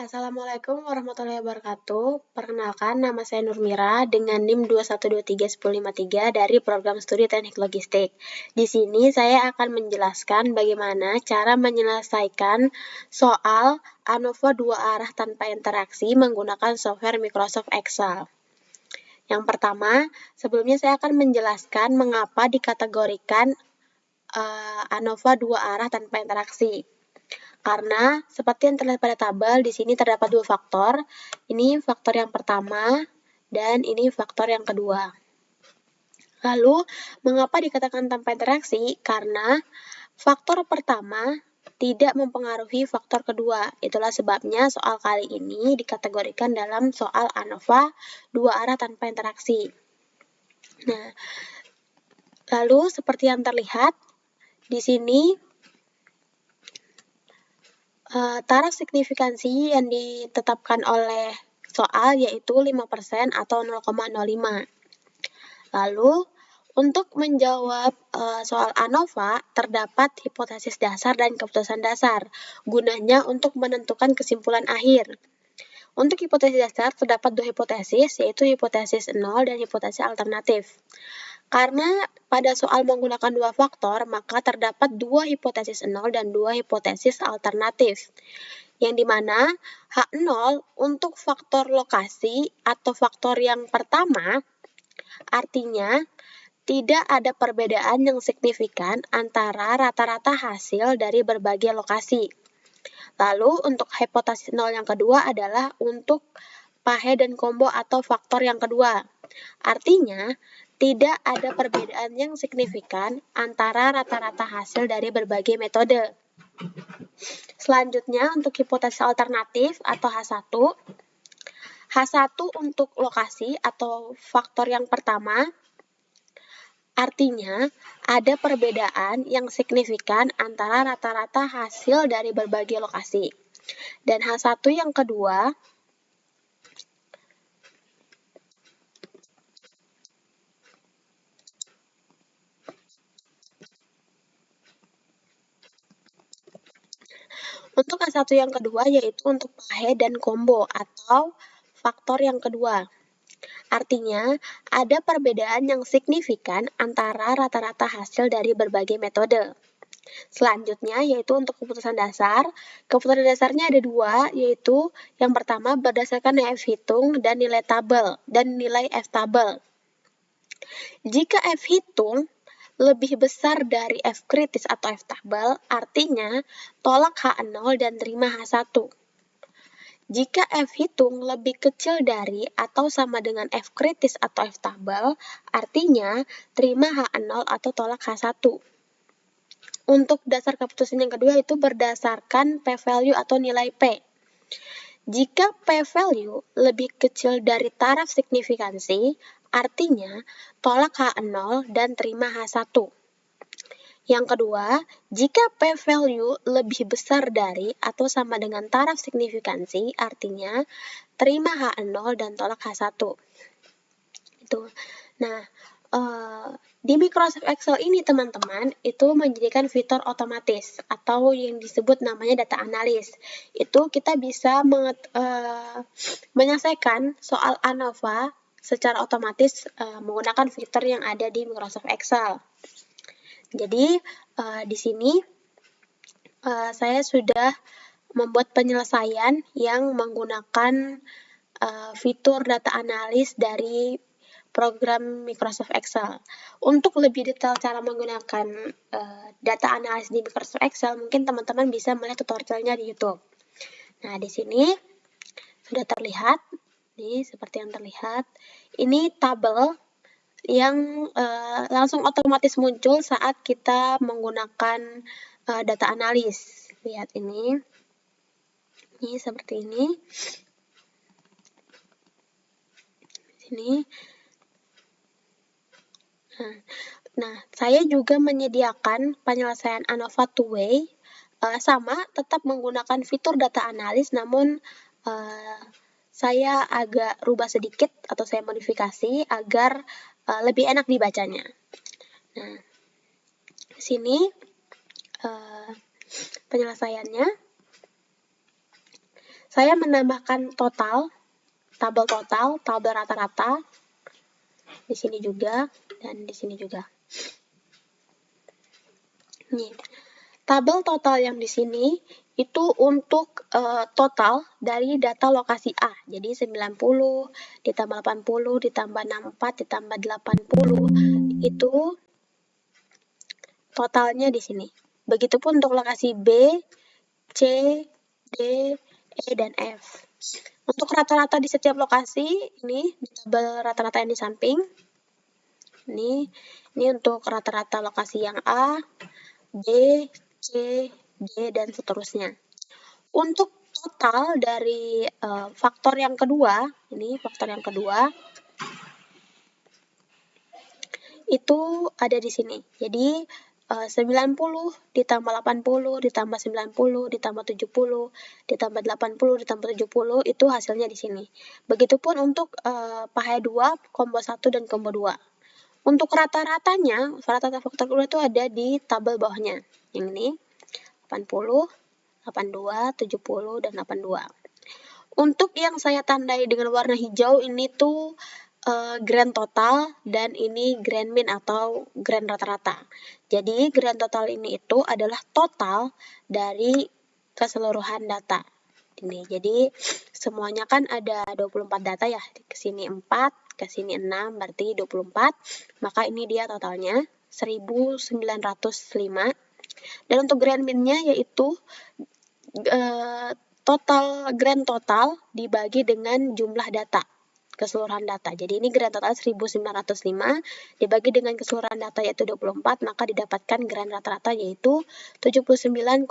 Assalamualaikum warahmatullahi wabarakatuh. Perkenalkan, nama saya Nurmira dengan NIM 2123153 dari Program Studi Teknik Logistik. Di sini saya akan menjelaskan bagaimana cara menyelesaikan soal ANOVA dua arah tanpa interaksi menggunakan software Microsoft Excel. Yang pertama, sebelumnya saya akan menjelaskan mengapa dikategorikan ANOVA dua arah tanpa interaksi. Karena seperti yang terlihat pada tabel, di sini terdapat dua faktor. Ini faktor yang pertama dan ini faktor yang kedua. Lalu, mengapa dikatakan tanpa interaksi? Karena faktor pertama tidak mempengaruhi faktor kedua. Itulah sebabnya soal kali ini dikategorikan dalam soal ANOVA dua arah tanpa interaksi. Nah, lalu seperti yang terlihat di sini taraf signifikansi yang ditetapkan oleh soal yaitu 5% atau 0,05. Lalu, untuk menjawab soal ANOVA, terdapat hipotesis dasar dan keputusan dasar, gunanya untuk menentukan kesimpulan akhir. Untuk hipotesis dasar, terdapat dua hipotesis, yaitu hipotesis 0 dan hipotesis alternatif. Karena pada soal menggunakan dua faktor, maka terdapat dua hipotesis 0 dan dua hipotesis alternatif. Yang dimana H0 untuk faktor lokasi atau faktor yang pertama, artinya tidak ada perbedaan yang signifikan antara rata-rata hasil dari berbagai lokasi. Lalu untuk hipotesis 0 yang kedua adalah untuk pahe dan combo atau faktor yang kedua. Artinya, tidak ada perbedaan yang signifikan antara rata-rata hasil dari berbagai metode. Selanjutnya, untuk hipotesis alternatif atau H1. H1 untuk lokasi atau faktor yang pertama, artinya ada perbedaan yang signifikan antara rata-rata hasil dari berbagai lokasi. Dan H1 yang kedua, untuk H1 yang kedua yaitu untuk pahe dan combo atau faktor yang kedua. Artinya, ada perbedaan yang signifikan antara rata-rata hasil dari berbagai metode. Selanjutnya yaitu untuk keputusan dasar. Keputusan dasarnya ada dua, yaitu yang pertama berdasarkan F hitung dan nilai tabel dan nilai F tabel. Jika F hitung lebih besar dari F kritis atau F tabel, artinya tolak H0 dan terima H1. Jika F hitung lebih kecil dari atau sama dengan F kritis atau F tabel, artinya terima H0 atau tolak H1. Untuk dasar keputusan yang kedua itu berdasarkan p-value atau nilai P. Jika p-value lebih kecil dari taraf signifikansi, artinya tolak H0 dan terima H1. Yang kedua, jika p-value lebih besar dari atau sama dengan taraf signifikansi, artinya terima H0 dan tolak H1. Itu. Nah, di Microsoft Excel ini teman-teman itu menjadikan fitur otomatis atau yang disebut namanya data analis. Itu kita bisa menyelesaikan soal ANOVA secara otomatis menggunakan fitur yang ada di Microsoft Excel. Jadi di sini saya sudah membuat penyelesaian yang menggunakan fitur data analis dari program Microsoft Excel. Untuk lebih detail cara menggunakan data analis di Microsoft Excel, mungkin teman-teman bisa melihat tutorialnya di YouTube. Nah, di sini sudah terlihat, nih seperti yang terlihat, ini tabel yang langsung otomatis muncul saat kita menggunakan data analis. Lihat ini seperti ini. Sini. Nah, saya juga menyediakan penyelesaian ANOVA two-way, sama tetap menggunakan fitur data analis, namun saya agak rubah sedikit atau saya modifikasi agar lebih enak dibacanya. Nah, di sini penyelesaiannya. saya menambahkan tabel total, tabel rata-rata, di sini juga, dan di sini juga. Nih, tabel total yang di sini itu untuk total dari data lokasi A. Jadi 90 ditambah 80 ditambah 64 ditambah 80 itu totalnya di sini. Begitupun untuk lokasi B, C, D, E, dan F. Untuk rata-rata di setiap lokasi, ini di tabel rata-rata yang di samping. Ini untuk rata-rata lokasi yang A, B, C, D, dan seterusnya. Untuk total dari faktor yang kedua, ini faktor yang kedua, itu ada di sini. Jadi 90 ditambah 80 ditambah 90 ditambah 70 ditambah 80 ditambah 70 itu hasilnya di sini. Begitupun untuk PAHE 2, combo 1 dan combo 2. Untuk rata-ratanya, rata-rata faktor kedua itu ada di tabel bawahnya. Yang ini 80, 82, 70 dan 82. Untuk yang saya tandai dengan warna hijau ini tuh grand total dan ini grand min atau grand rata-rata. Jadi grand total ini itu adalah total dari keseluruhan data. Ini. Jadi semuanya kan ada 24 data ya. Ke sini 4, ke sini 6 berarti 24. Maka ini dia totalnya 1905. Dan untuk grand min-nya yaitu grand total dibagi dengan jumlah data. Keseluruhan data. Jadi ini grand total 1905 dibagi dengan keseluruhan data yaitu 24, maka didapatkan grand rata-rata yaitu 79,375.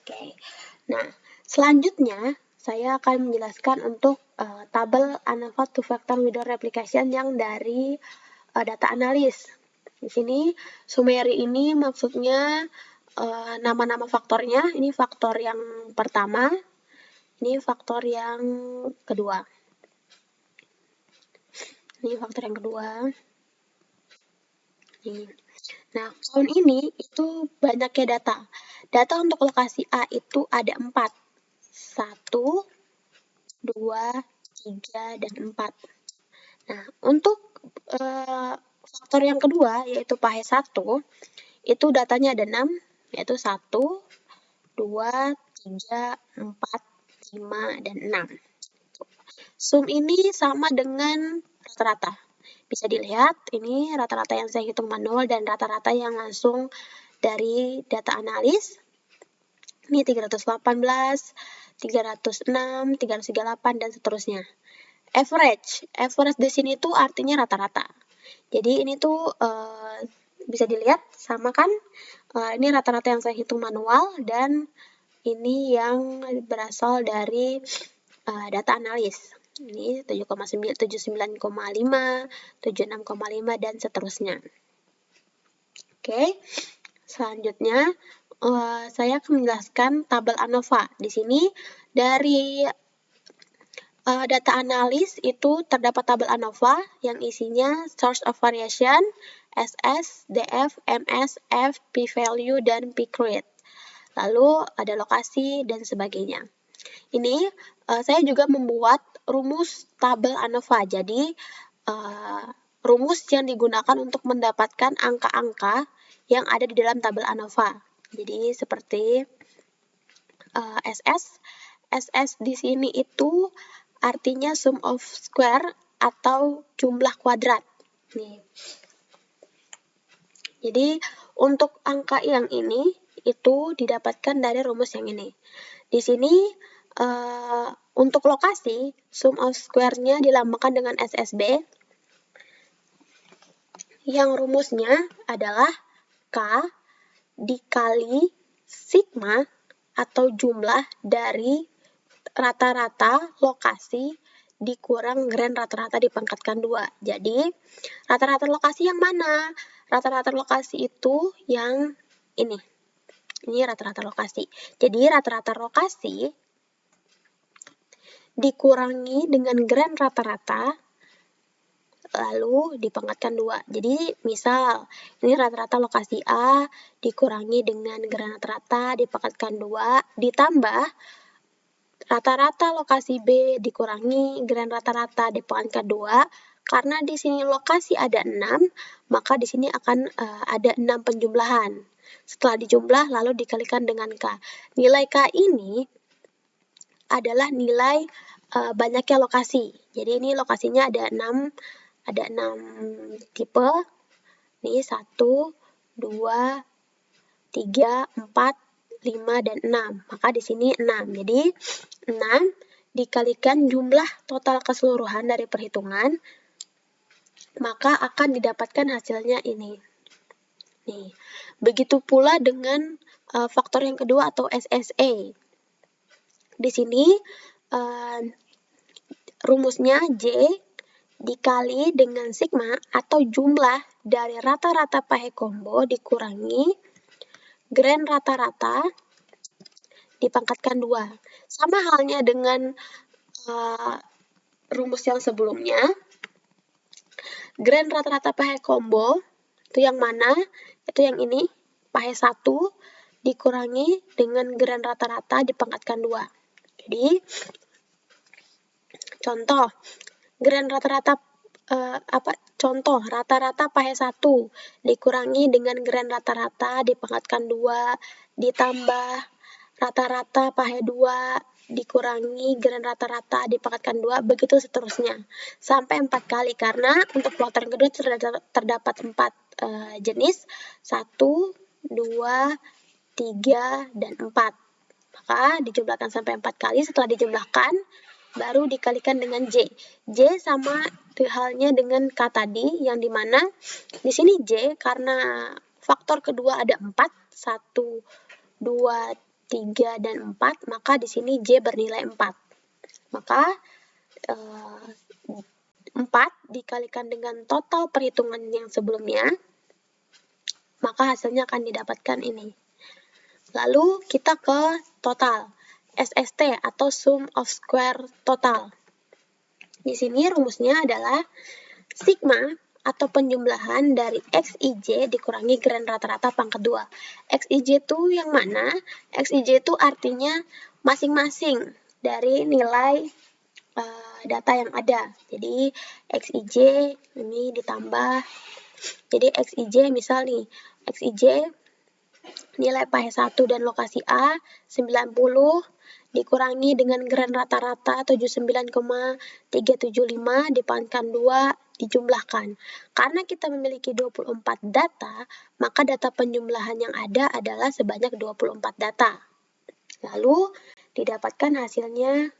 Oke. Nah, selanjutnya saya akan menjelaskan untuk tabel ANOVA two-factor window replication yang dari data analis. Di sini summary ini maksudnya nama-nama faktornya. Ini faktor yang pertama. Ini faktor yang kedua. Ini faktor yang kedua. Nih. Nah, tahun ini itu banyaknya data. Data untuk lokasi A itu ada 4. 1, 2, 3, dan 4. Nah, untuk faktor yang kedua, yaitu PAHE 1, itu datanya ada 6, yaitu 1, 2, 3, 4, 5, dan 6. Sum ini sama dengan rata-rata. Bisa dilihat, ini rata-rata yang saya hitung manual dan rata-rata yang langsung dari data analis. Ini 318, 306, 338, dan seterusnya. Average di sini tuh artinya rata-rata. Jadi ini tuh bisa dilihat sama kan? Ini rata-rata yang saya hitung manual dan ini yang berasal dari data analis. Ini 7,9, 79,5, 76,5, dan seterusnya. Oke, selanjutnya saya akan menjelaskan tabel ANOVA. Di sini dari data analis itu terdapat tabel ANOVA yang isinya source of variation, SS, DF, MS, F, p-value, dan p-crate. Lalu ada lokasi dan sebagainya. Ini saya juga membuat rumus tabel ANOVA. Jadi rumus yang digunakan untuk mendapatkan angka-angka yang ada di dalam tabel ANOVA. Jadi seperti SS di sini itu artinya sum of square atau jumlah kuadrat. Nih. Jadi untuk angka yang ini itu didapatkan dari rumus yang ini. Di sini untuk lokasi sum of square-nya dilambangkan dengan SSB. Yang rumusnya adalah K dikali sigma atau jumlah dari rata-rata lokasi dikurang grand rata-rata dipangkatkan 2. Jadi, rata-rata lokasi yang mana? Rata-rata lokasi itu yang ini. Ini rata-rata lokasi. Jadi, rata-rata lokasi dikurangi dengan grand rata-rata lalu dipangkatkan 2. Jadi misal ini rata-rata lokasi A dikurangi dengan geran rata-rata dipangkatkan 2 ditambah rata-rata lokasi B dikurangi geran rata-rata dipangkatkan 2. Karena di sini lokasi ada 6, maka di sini akan ada 6 penjumlahan. Setelah dijumlah lalu dikalikan dengan K. Nilai K ini adalah nilai banyaknya lokasi. Jadi ini lokasinya ada 6 tipe. Nih 1, 2, 3, 4, 5, dan 6. Maka di sini 6. Jadi 6 dikalikan jumlah total keseluruhan dari perhitungan, maka akan didapatkan hasilnya ini. Nih. Begitu pula dengan faktor yang kedua atau SSA. Di sini rumusnya J dikali dengan sigma atau jumlah dari rata-rata pahe combo dikurangi geran rata-rata dipangkatkan 2. Sama halnya dengan rumus yang sebelumnya. Geran rata-rata pahe combo itu yang mana? Itu yang ini, pahe 1 dikurangi dengan geran rata-rata dipangkatkan 2. Jadi contoh geran rata-rata contoh rata-rata pahe 1 dikurangi dengan geran rata-rata dipangkatkan 2 ditambah rata-rata pahe 2 dikurangi geran rata-rata dipangkatkan 2, begitu seterusnya sampai 4 kali, karena untuk faktor kedua terdapat 4 jenis, 1, 2, 3, dan 4. Maka dijumlahkan sampai 4 kali. Setelah dijumlahkan baru dikalikan dengan J. J sama halnya dengan K tadi, yang dimana di sini J karena faktor kedua ada 4, 1, 2, 3, dan 4, maka di sini J bernilai 4. Maka 4 dikalikan dengan total perhitungan yang sebelumnya, maka hasilnya akan didapatkan ini. Lalu kita ke total. SST atau sum of square total. Di sini rumusnya adalah sigma atau penjumlahan dari XIJ dikurangi geran rata-rata pangkat 2. XIJ itu yang mana? XIJ itu artinya masing-masing dari nilai data yang ada. Jadi XIJ ini ditambah. Jadi XIJ misal nih, XIJ nilai pahe 1 dan lokasi A 90 dikurangi dengan geran rata-rata 79,375 dipangkatkan 2 dijumlahkan. Karena kita memiliki 24 data, maka data penjumlahan yang ada adalah sebanyak 24 data. Lalu didapatkan hasilnya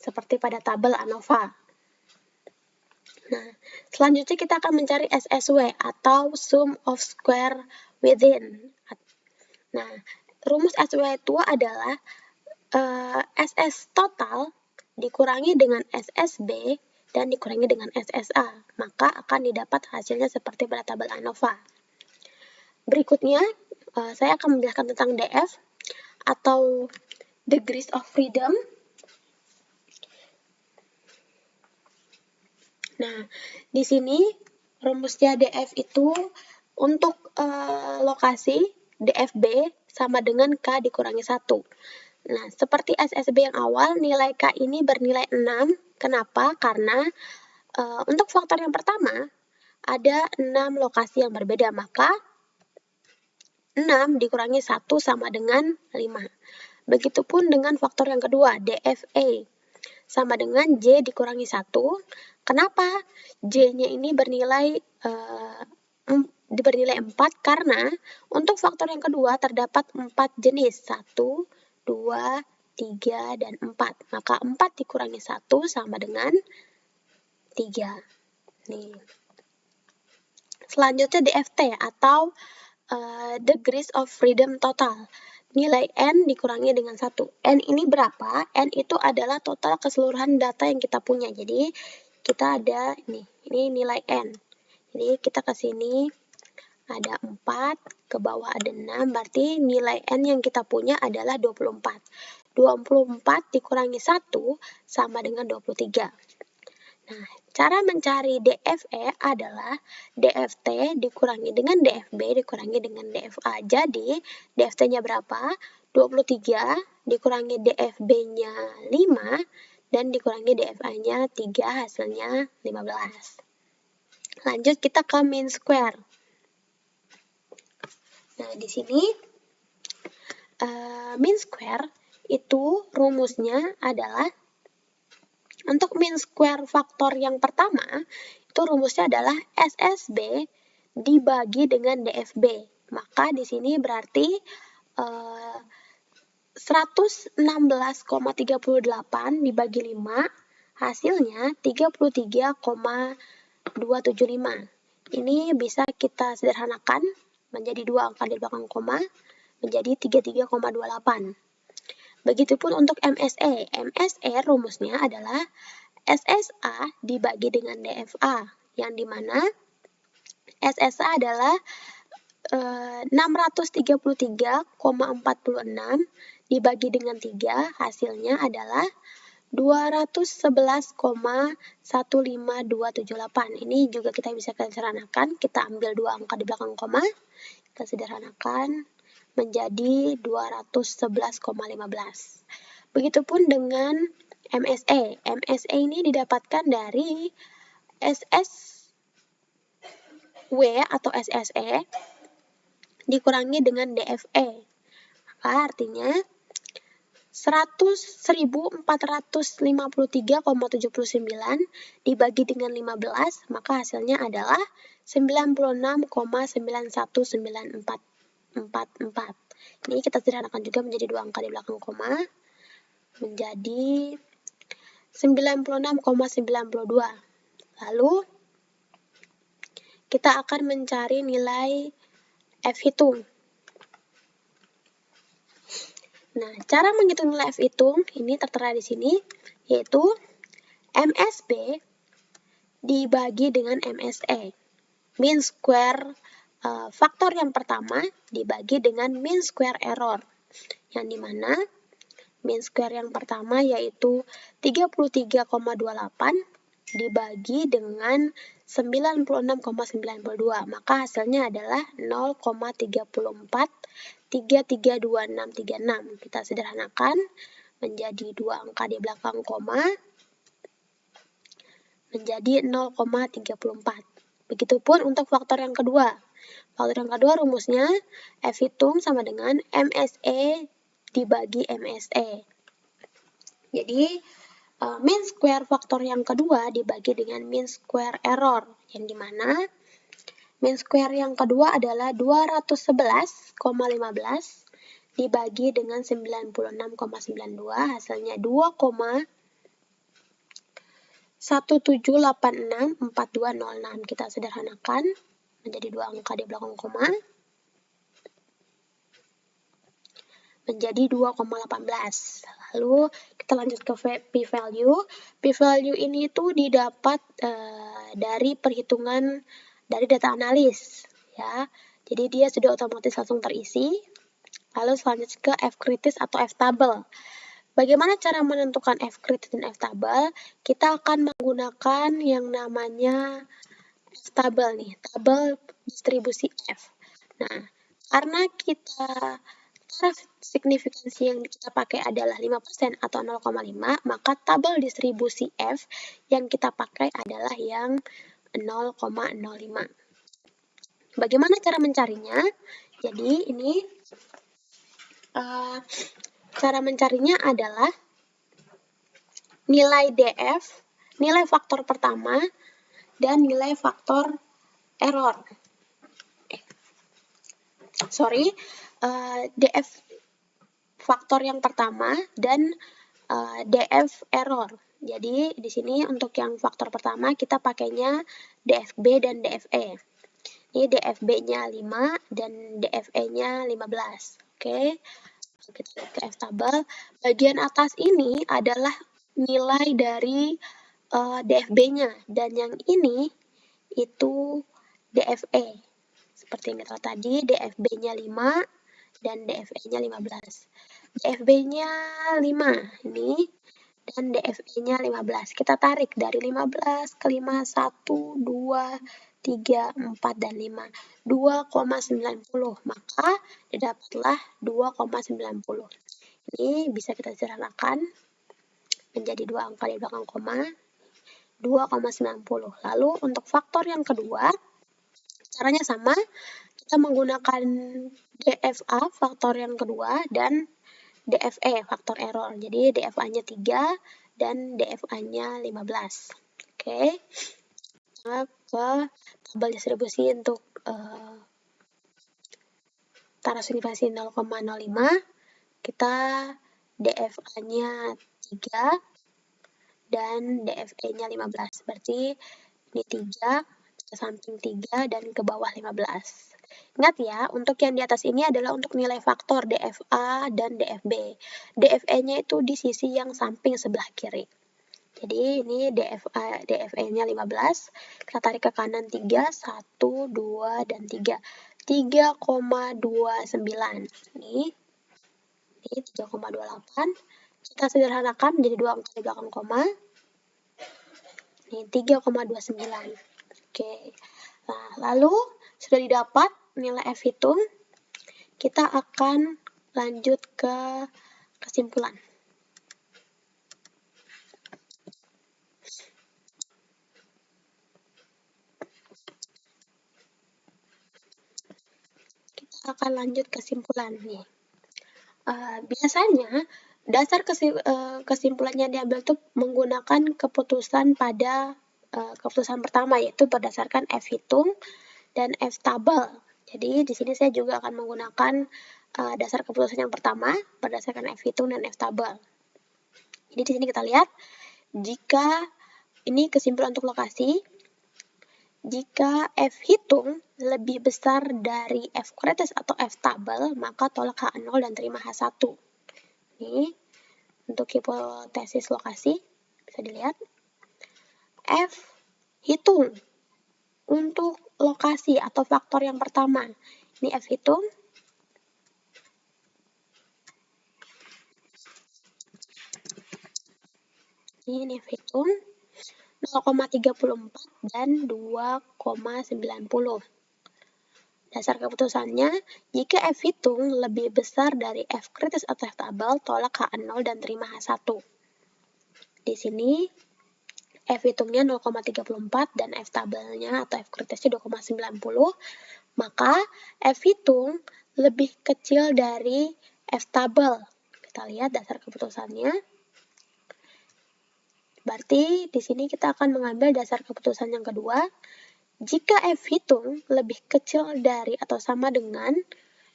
seperti pada tabel ANOVA. Nah, selanjutnya kita akan mencari SSW atau sum of square within. Nah, rumus SW itu adalah SS total dikurangi dengan SSB dan dikurangi dengan SSA, maka akan didapat hasilnya seperti pada tabel ANOVA. Berikutnya, saya akan menjelaskan tentang DF atau degrees of freedom. Nah, di sini rumusnya DF itu untuk lokasi DFB sama dengan K dikurangi 1. Nah, seperti SSB yang awal, nilai K ini bernilai 6. Kenapa? Karena untuk faktor yang pertama, ada 6 lokasi yang berbeda, maka 6 dikurangi 1 sama dengan 5. Begitupun dengan faktor yang kedua, DFA, sama dengan J dikurangi 1. Kenapa? J-nya ini bernilai 4 karena untuk faktor yang kedua terdapat 4 jenis, 1, 2, 3, dan 4. Maka 4 dikurangi 1 sama dengan 3. Nih. Selanjutnya DFT atau degrees of freedom total. Nilai N dikurangi dengan 1. N ini berapa? N itu adalah total keseluruhan data yang kita punya. Jadi kita ada ini nilai N. Jadi kita ke sini ada 4, ke bawah ada 6, berarti nilai N yang kita punya adalah 24. 24 dikurangi 1 sama dengan 23. Nah, cara mencari DFE adalah DFT dikurangi dengan DFB dikurangi dengan DFA. Jadi, DFT-nya berapa? 23 dikurangi DFB-nya 5 dan dikurangi DFA-nya 3, hasilnya 15. Lanjut kita ke mean square. Nah, di sini mean square itu rumusnya adalah untuk mean square faktor yang pertama, itu rumusnya adalah SSB dibagi dengan DFB. Maka di sini berarti 116,38 dibagi 5, hasilnya 33,275. Ini bisa kita sederhanakan menjadi 2 angka di belakang koma, menjadi 33,28. Begitupun untuk MSE. MSE rumusnya adalah SSA dibagi dengan DFA, yang dimana SSA adalah 633,46 dibagi dengan 3, hasilnya adalah 211,15278. Ini juga kita bisa sederhanakan, kita ambil 2 angka di belakang koma, kita sederhanakan menjadi 211,15. Begitupun dengan MSE. MSE ini didapatkan dari SSW atau SSE dikurangi dengan DFE. Maka artinya 1453,79 dibagi dengan 15, maka hasilnya adalah 96,919444. Ini kita sederhanakan juga menjadi 2 angka di belakang koma, menjadi 96,92. Lalu kita akan mencari nilai F hitung. Nah, cara menghitung nilai F hitung ini tertera di sini, yaitu MSB dibagi dengan MSE. Mean square faktor yang pertama dibagi dengan mean square error, yang dimana mean square yang pertama yaitu 33,28 dibagi dengan 96,92, maka hasilnya adalah 0,34332636. Kita sederhanakan menjadi 2 angka di belakang koma, menjadi 0,34. Begitupun untuk faktor yang kedua. Faktor yang kedua rumusnya F hitung sama dengan MSE dibagi MSE. Jadi, mean square faktor yang kedua dibagi dengan mean square error, yang dimana mean square yang kedua adalah 211,15 dibagi dengan 96,92, hasilnya 2,17864206. Kita sederhanakan menjadi 2 angka di belakang koma, menjadi 2,18. Lalu kita lanjut ke p-value. P-value ini tuh didapat dari perhitungan dari data analis, ya. Jadi dia sudah otomatis langsung terisi. Lalu selanjutnya ke F kritis atau F tabel. Bagaimana cara menentukan F kritis dan F tabel? Kita akan menggunakan yang namanya F tabel nih, tabel distribusi F. Nah, karena kita taraf signifikansi yang kita pakai adalah 5% atau 0,5, maka tabel distribusi F yang kita pakai adalah yang 0,05. Bagaimana cara mencarinya? Jadi ini cara mencarinya adalah nilai DF, nilai faktor pertama, dan nilai faktor error. DF faktor yang pertama dan DF error. Jadi di sini untuk yang faktor pertama kita pakainya DFB dan DFE. Ini DFB-nya 5 dan DFE-nya 15. Oke. Kita lihat ke F tabel. Bagian atas ini adalah nilai dari DFB-nya dan yang ini itu DFE. Seperti yang kita tadi, DFB-nya 5 dan DFE-nya 15. DFB-nya 5 ini dan DFE-nya 15. Kita tarik dari 15 ke 5, 1, 2, 3, 4, dan 5. 2,90. Maka didapatlah 2,90. Ini bisa kita sederhanakan menjadi dua angka di belakang koma, 2,90. Lalu untuk faktor yang kedua, caranya sama, kita menggunakan DFA faktor yang kedua dan DFE faktor error. Jadi DFA-nya 3 dan DFA-nya 15. Oke. Kita ke tabel distribusi untuk taras unifikasi 0,05. Kita DFA-nya 3 dan DFE-nya 15. Berarti ini 3, ke samping 3, dan ke bawah 15. Ingat ya, untuk yang di atas ini adalah untuk nilai faktor DFA dan DFB. DFE-nya itu di sisi yang samping sebelah kiri. Jadi ini DFE-nya 15. Kita tarik ke kanan 3, 1, 2, dan 3. 3,29. Ini 3,28. Kita sederhanakan menjadi dua angka di belakang koma. Ini 3,29. Oke. Nah, lalu sudah didapat nilai F hitung, kita akan lanjut ke kesimpulan. Kita akan lanjut kesimpulan nih. Biasanya dasar kesimpulan yang diambil itu menggunakan keputusan pada keputusan pertama, yaitu berdasarkan F hitung dan F tabel. Jadi di sini saya juga akan menggunakan dasar keputusan yang pertama berdasarkan F hitung dan F tabel. Jadi di sini kita lihat, jika ini kesimpulan untuk lokasi, jika F hitung lebih besar dari F kritis atau F tabel, maka tolak H0 dan terima H1. Ini untuk hipotesis lokasi, bisa dilihat. F hitung untuk lokasi atau faktor yang pertama, ini F hitung. Ini F hitung 0,34 dan 2,90. Dasar keputusannya, jika F hitung lebih besar dari F kritis atau F tabel, tolak H0 dan terima H1. Di sini F hitungnya 0,34 dan F tabelnya atau F kritisnya 2,90, maka F hitung lebih kecil dari F tabel. Kita lihat dasar keputusannya. Berarti di sini kita akan mengambil dasar keputusan yang kedua. Jika F hitung lebih kecil dari atau sama dengan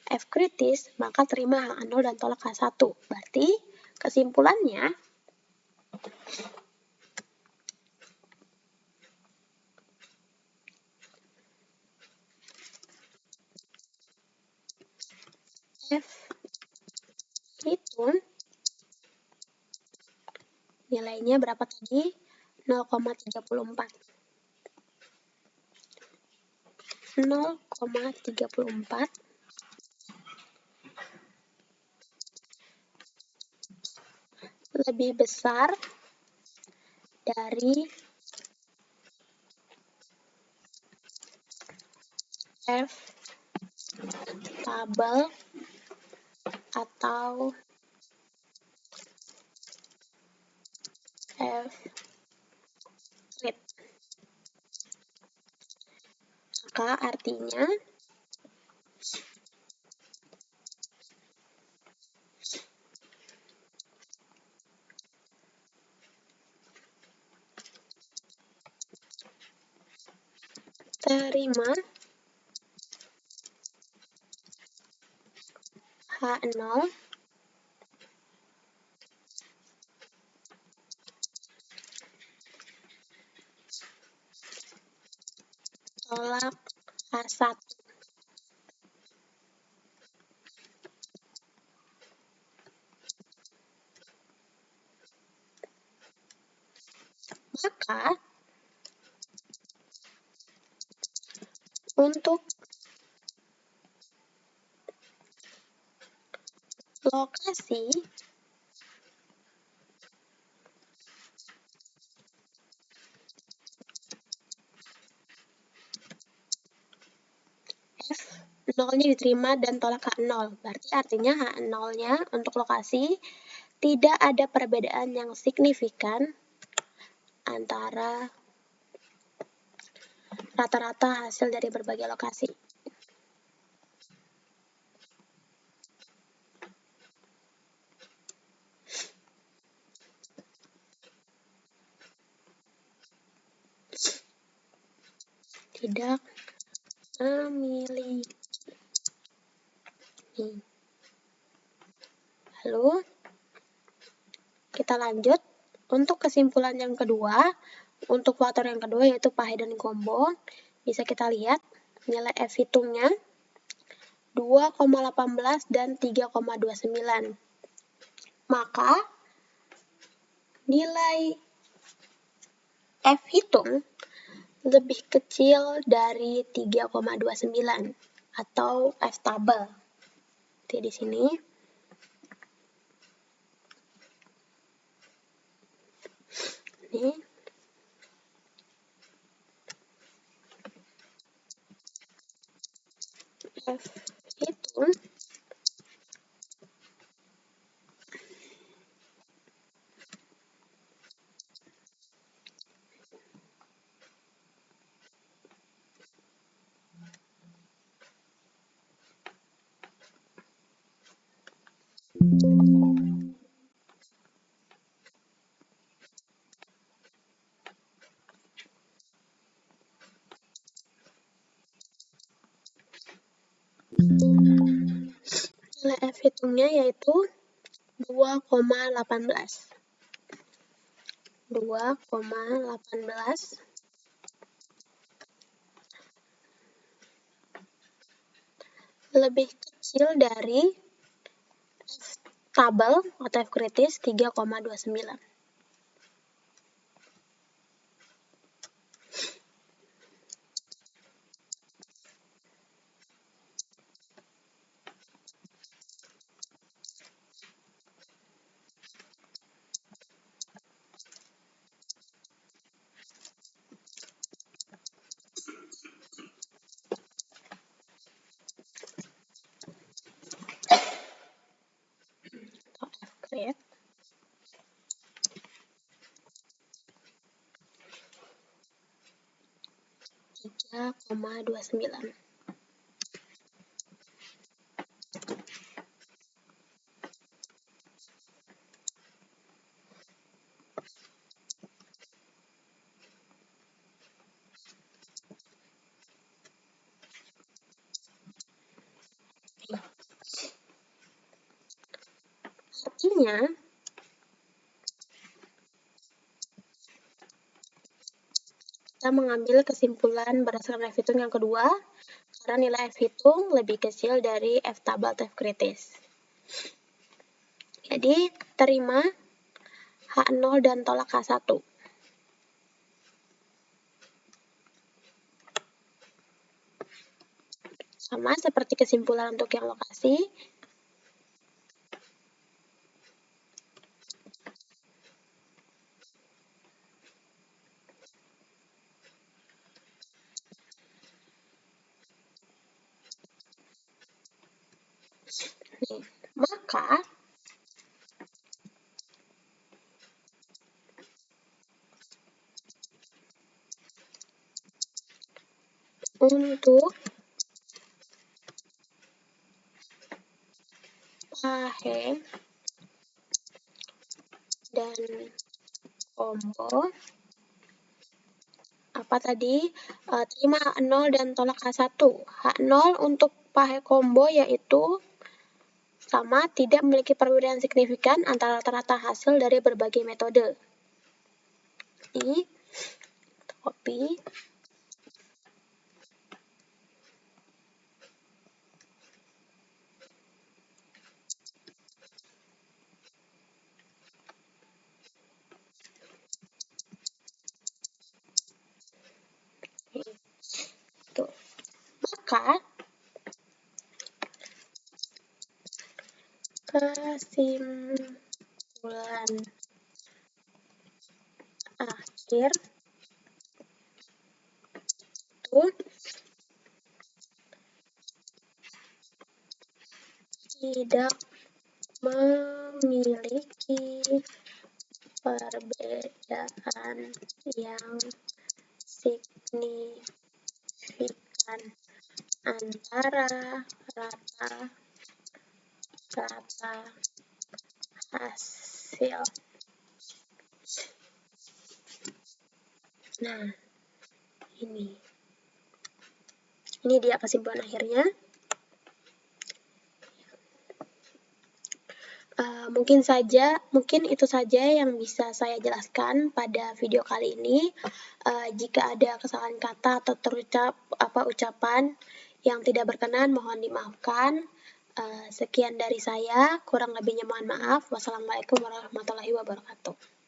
F kritis, maka terima H0 dan tolak H1. Berarti kesimpulannya, F hitung nilainya berapa tadi? 0,34. 0,34 lebih besar dari F tabel atau F krit. Maka artinya terima H0 tolak H1. Maka untuk lokasi F0-nya diterima dan tolak H0. Berarti artinya H0-nya untuk lokasi tidak ada perbedaan yang signifikan antara rata-rata hasil dari berbagai lokasi. Tidak memiliki. Lalu kita lanjut untuk kesimpulan yang kedua. Untuk faktor yang kedua yaitu pahe dan combo, bisa kita lihat nilai F hitungnya 2,18 dan 3,29. Maka nilai F hitung lebih kecil dari 3,29 atau F tabel. Oke, di sini. Ini F hitung nilai F hitungnya yaitu 2,18. 2,18 lebih kecil dari F tabel atau F kritis 3,29. F 3,29. Artinya, kita mengambil kesimpulan berdasarkan F hitung yang kedua, karena nilai F hitung lebih kecil dari F tabel atau F kritis. Jadi, terima H0 dan tolak H1. Sama seperti kesimpulan untuk yang lokasi. Nih, maka untuk pahe dan combo apa tadi? Terima H0 dan tolak H1. H0 untuk pahe combo yaitu sama tidak memiliki perbedaan signifikan antara rata-rata hasil dari berbagai metode. Ini copy. Tuh. Maka kesimpulan akhir itu tidak memiliki perbedaan yang signifikan antara rata-rata hasil. Nah, ini dia kesimpulan akhirnya. Mungkin itu saja yang bisa saya jelaskan pada video kali ini. Jika ada kesalahan kata atau ucapan yang tidak berkenan, mohon dimaafkan. Sekian dari saya, kurang lebihnya mohon maaf. Wassalamualaikum warahmatullahi wabarakatuh.